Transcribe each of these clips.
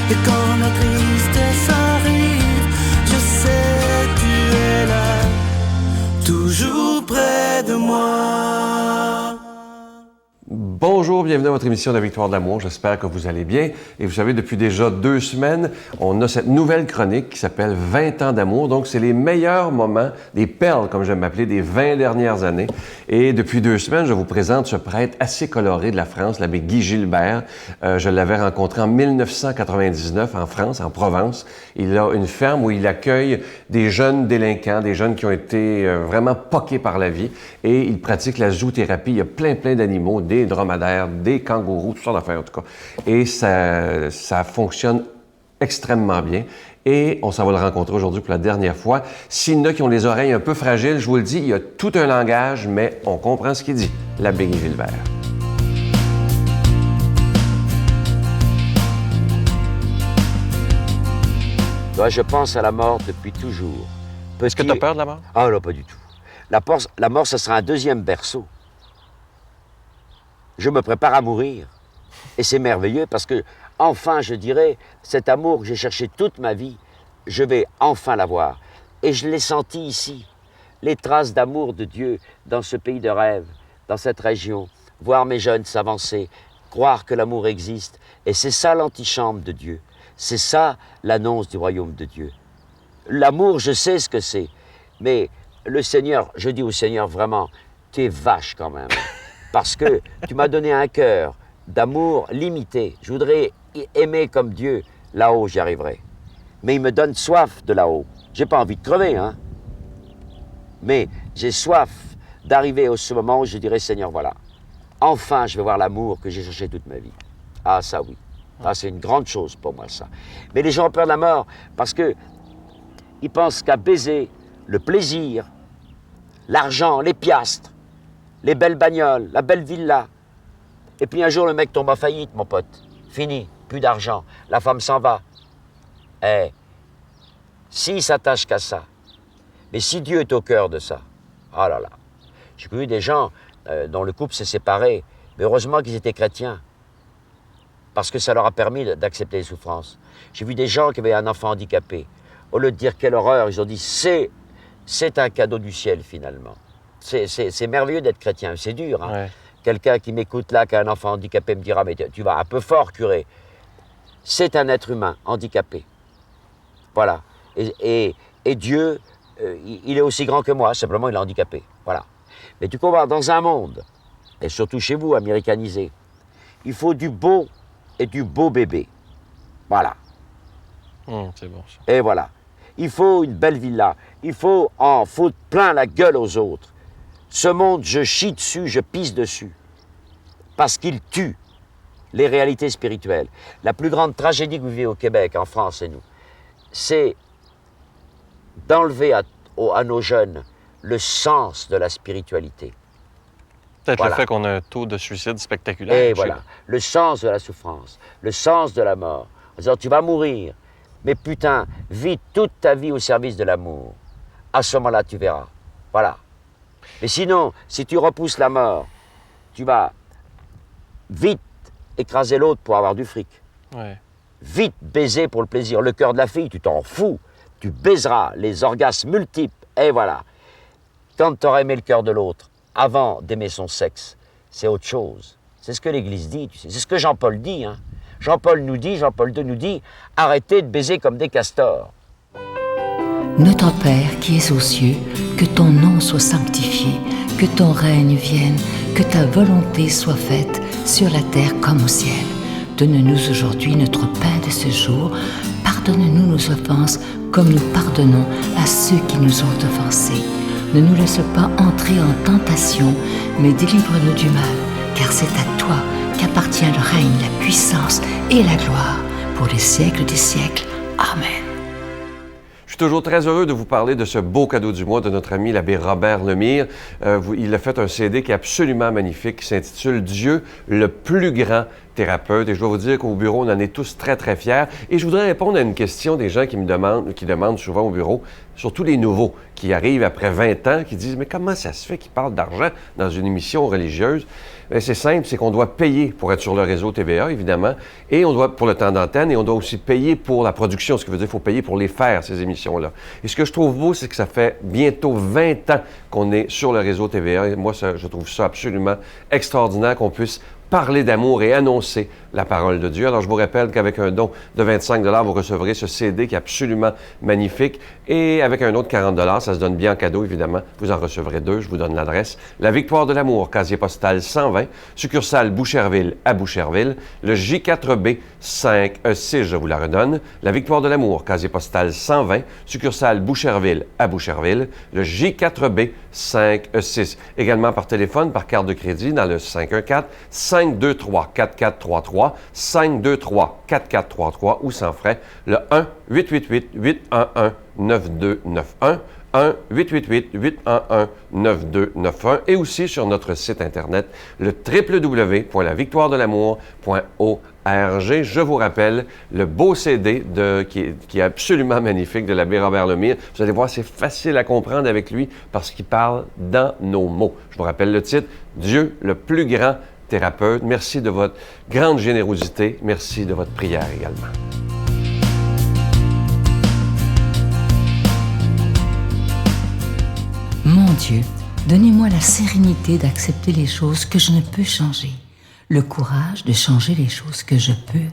Et quand la tristesse arrive, je sais tu es là, toujours près de moi. Bonjour, bienvenue à votre émission de la Victoire de l'amour. J'espère que vous allez bien. Et vous savez, depuis déjà 2 semaines, on a cette nouvelle chronique qui s'appelle 20 ans d'amour. Donc, c'est les meilleurs moments, des perles, comme j'aime m'appeler, des 20 dernières années. Et depuis 2 semaines, je vous présente ce prêtre assez coloré de la France, l'abbé Guy Gilbert. Je l'avais rencontré en 1999 en France, en Provence. Il a une ferme où il accueille des jeunes délinquants, des jeunes qui ont été vraiment poqués par la vie. Et il pratique la zoothérapie. Il y a plein d'animaux, des dromadaires, des kangourous, toutes sortes d'affaires en tout cas. Et ça fonctionne extrêmement bien. Et on s'en va le rencontrer aujourd'hui pour la dernière fois. S'il y en a qui ont les oreilles un peu fragiles, je vous le dis, il y a tout un langage, mais on comprend ce qu'il dit. L'abbé Guy Gilbert. Moi, je pense à la mort depuis toujours. Est-ce que tu as peur de la mort? Ah non, pas du tout. La mort, ce sera un deuxième berceau. Je me prépare à mourir. Et c'est merveilleux parce que, enfin, je dirais, cet amour que j'ai cherché toute ma vie, je vais enfin l'avoir. Et je l'ai senti ici. Les traces d'amour de Dieu dans ce pays de rêve, dans cette région. Voir mes jeunes s'avancer, croire que l'amour existe. Et c'est ça l'antichambre de Dieu. C'est ça l'annonce du royaume de Dieu. L'amour, je sais ce que c'est. Mais le Seigneur, je dis au Seigneur vraiment, tu es vache quand même. Parce que tu m'as donné un cœur d'amour limité. Je voudrais aimer comme Dieu. Là-haut, j'y arriverai. Mais il me donne soif de là-haut. J'ai pas envie de crever, hein. Mais j'ai soif d'arriver à ce moment où je dirais, Seigneur, voilà. Enfin, je vais voir l'amour que j'ai cherché toute ma vie. Ah, ça oui. Ah, c'est une grande chose pour moi, ça. Mais les gens ont peur de la mort parce que ils pensent qu'à baiser le plaisir, l'argent, les piastres, les belles bagnoles, la belle villa. Et puis un jour, le mec tombe en faillite, mon pote. Fini, plus d'argent. La femme s'en va. Eh, s'il s'attache qu'à ça, mais si Dieu est au cœur de ça, ah là là. J'ai connu des gens dont le couple s'est séparé, mais heureusement qu'ils étaient chrétiens, parce que ça leur a permis d'accepter les souffrances. J'ai vu des gens qui avaient un enfant handicapé. Au lieu de dire quelle horreur, ils ont dit c'est un cadeau du ciel finalement. C'est merveilleux d'être chrétien, c'est dur. Hein? Ouais. Quelqu'un qui m'écoute là, qui a un enfant handicapé, me dira, mais tu vas un peu fort, curé. C'est un être humain handicapé. Voilà. Et Dieu, il est aussi grand que moi, simplement il est handicapé. Voilà. Mais tu comprends, dans un monde, et surtout chez vous, américanisé, il faut du beau et du beau bébé. Voilà. C'est bon ça. Et voilà. Il faut une belle villa. Il faut en foutre plein la gueule aux autres. Ce monde, je chie dessus, je pisse dessus. Parce qu'il tue les réalités spirituelles. La plus grande tragédie que vous vivez au Québec, en France et nous, c'est d'enlever à nos jeunes le sens de la spiritualité. Peut-être voilà. Le fait qu'on a un taux de suicide spectaculaire. Et voilà, le sens de la souffrance, le sens de la mort. En disant, tu vas mourir, mais putain, vis toute ta vie au service de l'amour. À ce moment-là, tu verras. Voilà. Mais sinon, si tu repousses la mort, tu vas vite écraser l'autre pour avoir du fric. Ouais. Vite baiser pour le plaisir. Le cœur de la fille, tu t'en fous. Tu baiseras les orgasmes multiples. Et voilà. Quand tu auras aimé le cœur de l'autre, avant d'aimer son sexe, c'est autre chose. C'est ce que l'Église dit, tu sais. C'est ce que Jean-Paul dit. Hein. Jean-Paul II nous dit, arrêtez de baiser comme des castors. Notre Père qui es aux cieux, que ton nom soit sanctifié, que ton règne vienne, que ta volonté soit faite sur la terre comme au ciel. Donne-nous aujourd'hui notre pain de ce jour. Pardonne-nous nos offenses comme nous pardonnons à ceux qui nous ont offensés. Ne nous laisse pas entrer en tentation, mais délivre-nous du mal, car c'est à toi qu'appartient le règne, la puissance et la gloire pour les siècles des siècles. Amen. Je suis toujours très heureux de vous parler de ce beau cadeau du mois de notre ami l'abbé Robert Lemire. Il a fait un CD qui est absolument magnifique, qui s'intitule « Dieu, le plus grand thérapeute. Et je dois vous dire qu'au bureau, on en est tous très, très fiers. Et je voudrais répondre à une question des gens qui demandent souvent au bureau, surtout les nouveaux, qui arrivent après 20 ans, qui disent « Mais comment ça se fait qu'ils parlent d'argent dans une émission religieuse? » Bien, c'est simple, c'est qu'on doit payer pour être sur le réseau TVA, évidemment, et on doit pour le temps d'antenne, et on doit aussi payer pour la production, ce qui veut dire qu'il faut payer pour les faire, ces émissions-là. Et ce que je trouve beau, c'est que ça fait bientôt 20 ans qu'on est sur le réseau TVA, et moi, je trouve ça absolument extraordinaire qu'on puisse parler d'amour et annoncer la parole de Dieu. Alors, je vous rappelle qu'avec un don de 25 $, vous recevrez ce CD qui est absolument magnifique. Et avec un autre 40 $, ça se donne bien en cadeau, évidemment. Vous en recevrez 2. Je vous donne l'adresse. La Victoire de l'amour, casier postal 120, succursale Boucherville à Boucherville. Le J4B 5E6, je vous la redonne. La Victoire de l'amour, casier postal 120, succursale Boucherville à Boucherville. Le J4B 5E6. Également par téléphone, par carte de crédit dans le 514-523-4433, 523-4433 ou sans frais, le 1-888-811-9291, 1-888-811-9291 et aussi sur notre site Internet, le www.lavictoiredelamour.org. Je vous rappelle le beau CD qui est absolument magnifique de l'abbé Robert Lemire. Vous allez voir, c'est facile à comprendre avec lui parce qu'il parle dans nos mots. Je vous rappelle le titre, Dieu le plus grand thérapeute. Merci de votre grande générosité. Merci de votre prière également. Mon Dieu, donnez-moi la sérénité d'accepter les choses que je ne peux changer, le courage de changer les choses que je peux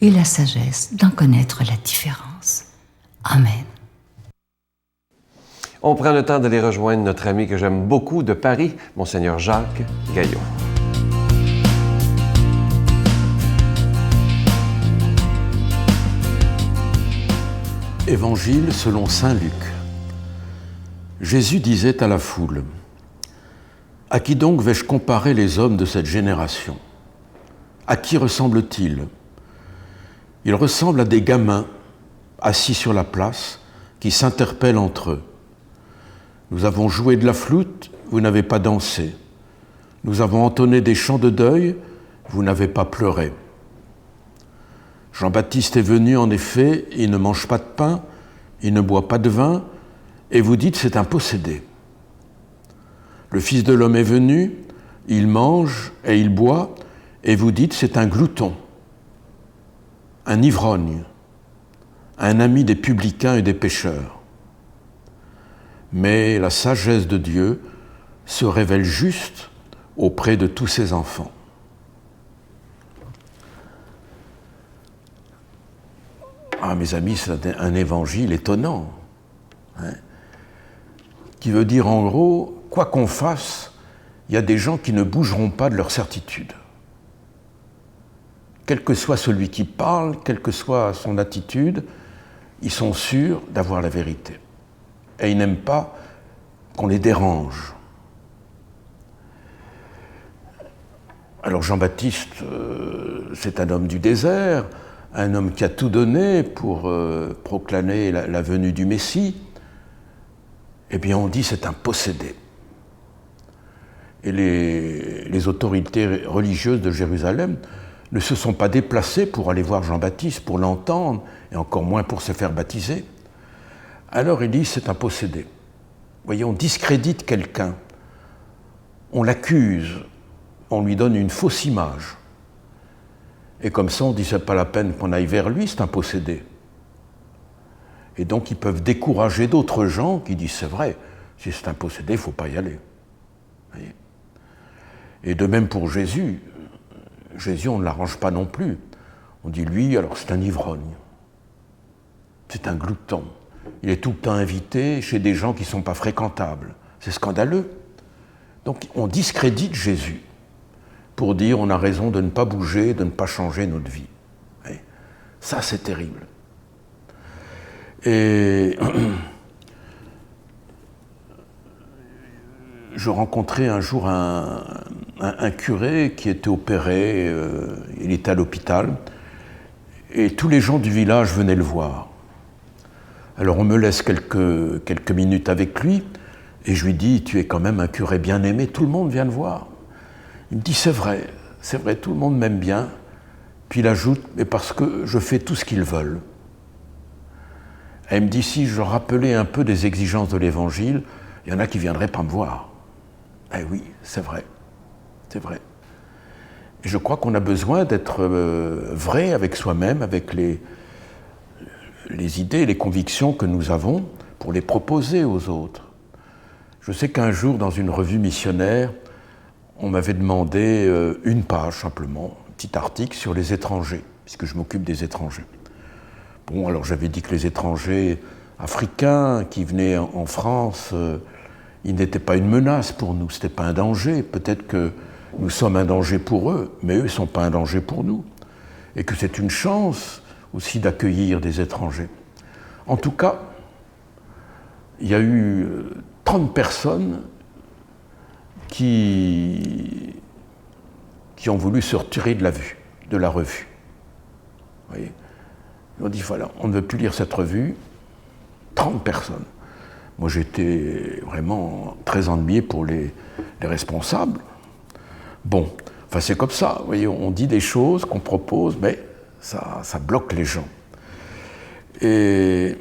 et la sagesse d'en connaître la différence. Amen. On prend le temps d'aller rejoindre notre ami que j'aime beaucoup de Paris, Monseigneur Jacques Gaillot. Évangile selon saint Luc. Jésus disait à la foule, « À qui donc vais-je comparer les hommes de cette génération? À qui ressemblent-ils? Ils ressemblent à des gamins assis sur la place qui s'interpellent entre eux. Nous avons joué de la flûte, vous n'avez pas dansé. Nous avons entonné des chants de deuil, vous n'avez pas pleuré. Jean-Baptiste est venu, en effet, il ne mange pas de pain, il ne boit pas de vin, et vous dites c'est un possédé. Le Fils de l'homme est venu, il mange et il boit, et vous dites c'est un glouton, un ivrogne, un ami des publicains et des pécheurs. Mais la sagesse de Dieu se révèle juste auprès de tous ses enfants. Ah, mes amis, c'est un évangile étonnant, hein, qui veut dire en gros, quoi qu'on fasse, il y a des gens qui ne bougeront pas de leur certitude. Quel que soit celui qui parle, quelle que soit son attitude, ils sont sûrs d'avoir la vérité. Et ils n'aiment pas qu'on les dérange. Alors Jean-Baptiste, c'est un homme du désert, un homme qui a tout donné pour proclamer la venue du Messie. Eh bien, on dit c'est un possédé. Et les autorités religieuses de Jérusalem ne se sont pas déplacées pour aller voir Jean-Baptiste, pour l'entendre, et encore moins pour se faire baptiser. Alors il dit c'est un possédé. Vous voyez, on discrédite quelqu'un, on l'accuse, on lui donne une fausse image. Et comme ça, on dit c'est pas la peine qu'on aille vers lui, c'est un possédé. Et donc ils peuvent décourager d'autres gens qui disent c'est vrai, si c'est un possédé, il ne faut pas y aller. Vous voyez ? Et de même pour Jésus. Jésus, on ne l'arrange pas non plus. On dit lui, alors c'est un ivrogne. C'est un glouton. Il est tout le temps invité chez des gens qui ne sont pas fréquentables. C'est scandaleux. Donc on discrédite Jésus pour dire on a raison de ne pas bouger, de ne pas changer notre vie. Et ça, c'est terrible. Et je rencontrais un jour un curé qui était opéré, il était à l'hôpital, et tous les gens du village venaient le voir. Alors on me laisse quelques minutes avec lui, et je lui dis, tu es quand même un curé bien aimé, tout le monde vient le voir. Il me dit, c'est vrai, tout le monde m'aime bien, Puis il ajoute, mais parce que je fais tout ce qu'ils veulent. Elle me dit, si je rappelais un peu des exigences de l'Évangile, il y en a qui ne viendraient pas me voir. Eh oui, c'est vrai, c'est vrai. Et je crois qu'on a besoin d'être vrai avec soi-même, avec les idées, les convictions que nous avons, pour les proposer aux autres. Je sais qu'un jour, dans une revue missionnaire, on m'avait demandé une page simplement, un petit article sur les étrangers, puisque je m'occupe des étrangers. Bon, alors j'avais dit que les étrangers africains qui venaient en France, ils n'étaient pas une menace pour nous, c'était pas un danger. Peut-être que nous sommes un danger pour eux, mais eux ne sont pas un danger pour nous. Et que c'est une chance aussi d'accueillir des étrangers. En tout cas, il y a eu 30 personnes qui ont voulu se retirer de la vue, de la revue. Vous voyez ? Ils ont dit, voilà, on ne veut plus lire cette revue. 30 personnes. Moi, j'étais vraiment très ennuyé pour les responsables. Bon, enfin, c'est comme ça. Vous voyez, on dit des choses qu'on propose, mais ça bloque les gens. Et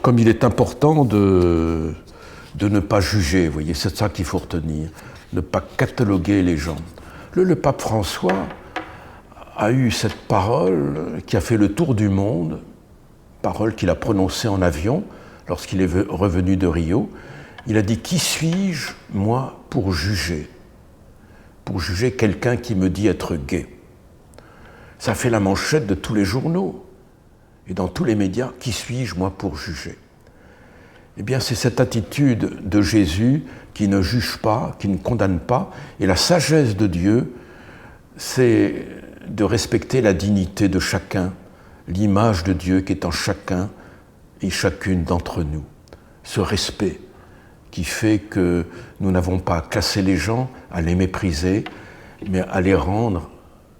comme il est important de ne pas juger, vous voyez, c'est ça qu'il faut retenir, ne pas cataloguer les gens. Le pape François a eu cette parole qui a fait le tour du monde, parole qu'il a prononcée en avion lorsqu'il est revenu de Rio. Il a dit « Qui suis-je, moi, pour juger quelqu'un qui me dit être gay ?» Ça fait la manchette de tous les journaux et dans tous les médias. « Qui suis-je, moi, pour juger ?» Eh bien, c'est cette attitude de Jésus qui ne juge pas, qui ne condamne pas. Et la sagesse de Dieu, c'est de respecter la dignité de chacun, l'image de Dieu qui est en chacun et chacune d'entre nous. Ce respect qui fait que nous n'avons pas à classer les gens, à les mépriser, mais à les rendre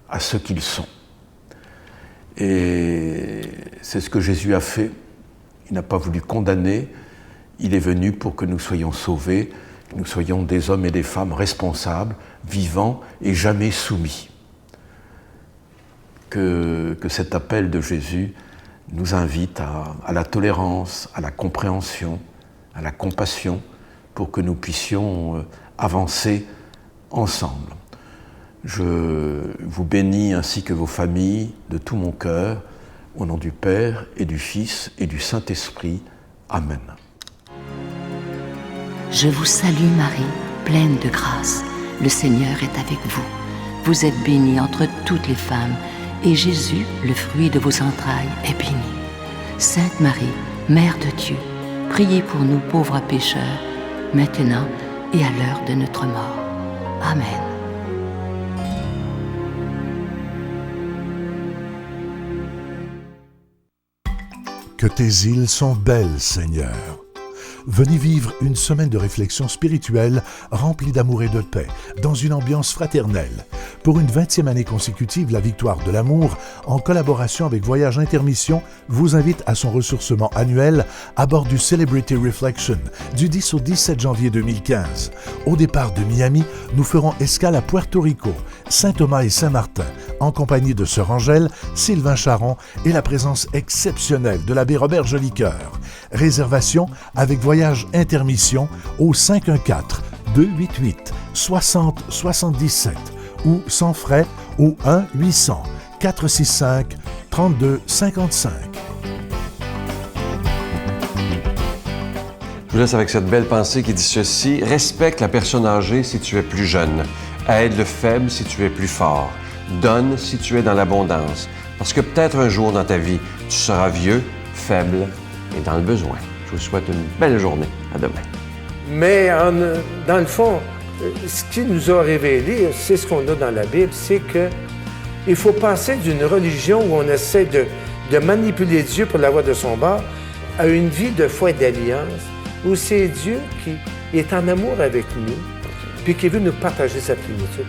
à ce qu'ils sont. Et c'est ce que Jésus a fait. Il n'a pas voulu condamner, il est venu pour que nous soyons sauvés, que nous soyons des hommes et des femmes responsables, vivants et jamais soumis. Que cet appel de Jésus nous invite à la tolérance, à la compréhension, à la compassion, pour que nous puissions avancer ensemble. Je vous bénis ainsi que vos familles de tout mon cœur, au nom du Père et du Fils et du Saint-Esprit. Amen. Je vous salue Marie, pleine de grâce. Le Seigneur est avec vous. Vous êtes bénie entre toutes les femmes, et Jésus, le fruit de vos entrailles, est béni. Sainte Marie, Mère de Dieu, priez pour nous pauvres pécheurs, maintenant et à l'heure de notre mort. Amen. Que tes îles sont belles, Seigneur. Venez vivre une semaine de réflexion spirituelle remplie d'amour et de paix, dans une ambiance fraternelle. Pour une 20e année consécutive, la Victoire de l'amour, en collaboration avec Voyage Intermission, vous invite à son ressourcement annuel à bord du Celebrity Reflection du 10 au 17 janvier 2015. Au départ de Miami, nous ferons escale à Puerto Rico, Saint-Thomas et Saint-Martin, en compagnie de Sœur Angèle, Sylvain Charon et la présence exceptionnelle de l'abbé Robert Jolicoeur. Réservation avec Voyage Intermission au 514-288-6077 ou sans frais au 1-800-465-3255. Je vous laisse avec cette belle pensée qui dit ceci: respecte la personne âgée si tu es plus jeune, aide le faible si tu es plus fort, donne si tu es dans l'abondance, parce que peut-être un jour dans ta vie, tu seras vieux, faible et dans le besoin. Je vous souhaite une belle journée. À demain. Mais dans le fond, ce qu'il nous a révélé, c'est ce qu'on a dans la Bible, c'est qu'il faut passer d'une religion où on essaie de manipuler Dieu pour l'avoir de son bord à une vie de foi et d'alliance, où c'est Dieu qui est en amour avec nous, puis qui veut nous partager sa plénitude.